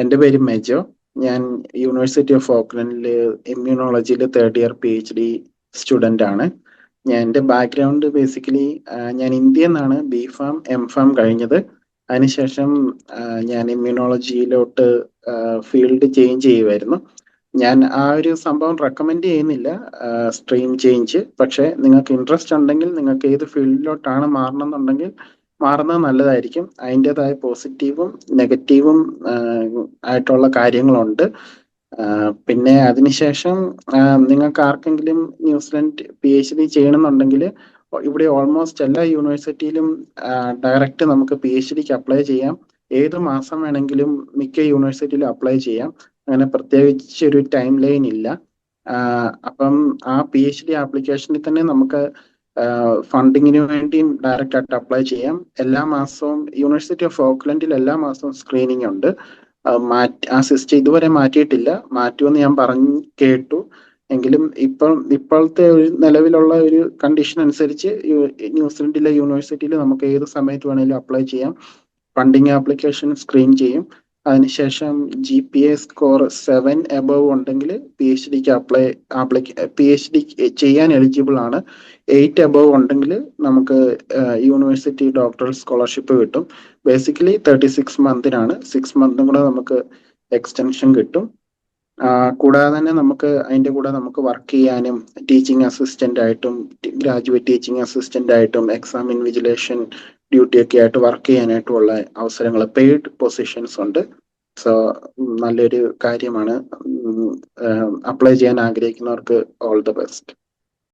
എൻ്റെ പേര് മെജോ. ഞാൻ യൂണിവേഴ്സിറ്റി ഓഫ് ഓക്ലൻഡിൽ ഇമ്മ്യൂണോളജിയിൽ തേർഡ് ഇയർ PhD സ്റ്റുഡൻ്റ് ആണ്. എൻ്റെ ബാക്ക്ഗ്രൗണ്ട് ബേസിക്കലി ഞാൻ ഇന്ത്യയിൽ നിന്നാണ് B.Pharm M.Pharm കഴിഞ്ഞത്. അതിനുശേഷം ഞാൻ ഇമ്മ്യൂണോളജിയിലോട്ട് ഫീൽഡ് ചേഞ്ച് ചെയ്യുമായിരുന്നു. ഞാൻ ആ ഒരു സംഭവം റെക്കമെൻഡ് ചെയ്യുന്നില്ല, സ്ട്രീം ചേഞ്ച്. പക്ഷേ നിങ്ങൾക്ക് ഇൻട്രസ്റ്റ് ഉണ്ടെങ്കിൽ, നിങ്ങൾക്ക് ഏത് ഫീൽഡിലോട്ടാണ് മാറണം എന്നുണ്ടെങ്കിൽ മാറുന്നത് നല്ലതായിരിക്കും. അതിൻ്റെതായ പോസിറ്റീവും നെഗറ്റീവും ആയിട്ടുള്ള കാര്യങ്ങളുണ്ട്. പിന്നെ അതിനുശേഷം നിങ്ങൾക്ക് ആർക്കെങ്കിലും ന്യൂസിലൻഡ് PhD ചെയ്യണമെന്നുണ്ടെങ്കിൽ ഇവിടെ ഓൾമോസ്റ്റ് എല്ലാ യൂണിവേഴ്സിറ്റിയിലും ഡയറക്റ്റ് നമുക്ക് PhDക്ക് അപ്ലൈ ചെയ്യാം. ഏത് മാസം വേണമെങ്കിലും മിക്ക യൂണിവേഴ്സിറ്റിയിലും അപ്ലൈ ചെയ്യാം. അങ്ങനെ പ്രത്യേകിച്ച് ഒരു ടൈം ലൈൻ ഇല്ല. അപ്പം ആ PhD ആപ്ലിക്കേഷനിൽ തന്നെ നമുക്ക് ഫണ്ടിങ്ങിന് വേണ്ടിയും ഡയറക്റ്റ് ആയിട്ട് അപ്ലൈ ചെയ്യാം. എല്ലാ മാസവും യൂണിവേഴ്സിറ്റി ഓഫ് ഓക്ലൻഡിൽ എല്ലാ മാസവും സ്ക്രീനിങ് ഉണ്ട്. ആ സിസ്റ്റം ഇതുവരെ മാറ്റിയിട്ടില്ല. മാറ്റുമെന്ന് ഞാൻ കേട്ടു. എങ്കിലും ഇപ്പോഴത്തെ ഒരു നിലവിലുള്ള ഒരു കണ്ടീഷൻ അനുസരിച്ച് ന്യൂസിലൻഡിലെ യൂണിവേഴ്സിറ്റിയിൽ നമുക്ക് ഏത് സമയത്ത് വേണമെങ്കിലും അപ്ലൈ ചെയ്യാം. ഫണ്ടിങ് ആപ്ലിക്കേഷൻ സ്ക്രീൻ ചെയ്യും. അതിനുശേഷം GPA സ്കോർ 7 എബവ് ഉണ്ടെങ്കിൽ PhD ചെയ്യാൻ എലിജിബിൾ ആണ്. 8 എബവ് ഉണ്ടെങ്കിൽ നമുക്ക് യൂണിവേഴ്സിറ്റി ഡോക്ടറൽ സ്കോളർഷിപ്പ് കിട്ടും. ബേസിക്കലി 36 മന്തിനാണ്. 6 മന്തും കൂടെ നമുക്ക് എക്സ്റ്റൻഷൻ കിട്ടും. കൂടാതെ തന്നെ അതിൻ്റെ കൂടെ നമുക്ക് വർക്ക് ചെയ്യാനും ടീച്ചിങ് അസിസ്റ്റൻ്റ് ആയിട്ടും ഗ്രാജുവേറ്റ് ടീച്ചിങ് അസിസ്റ്റൻ്റ് ആയിട്ടും എക്സാം ഇൻവിജിലേഷൻ ഡ്യൂട്ടി ഒക്കെ ആയിട്ട് വർക്ക് ചെയ്യാനായിട്ടുമുള്ള അവസരങ്ങൾ, പെയ്ഡ് പൊസിഷൻസ് ഉണ്ട്. സോ നല്ലൊരു കാര്യമാണ്. അപ്ലൈ ചെയ്യാൻ ആഗ്രഹിക്കുന്നവർക്ക് ഓൾ ദ ബെസ്റ്റ്.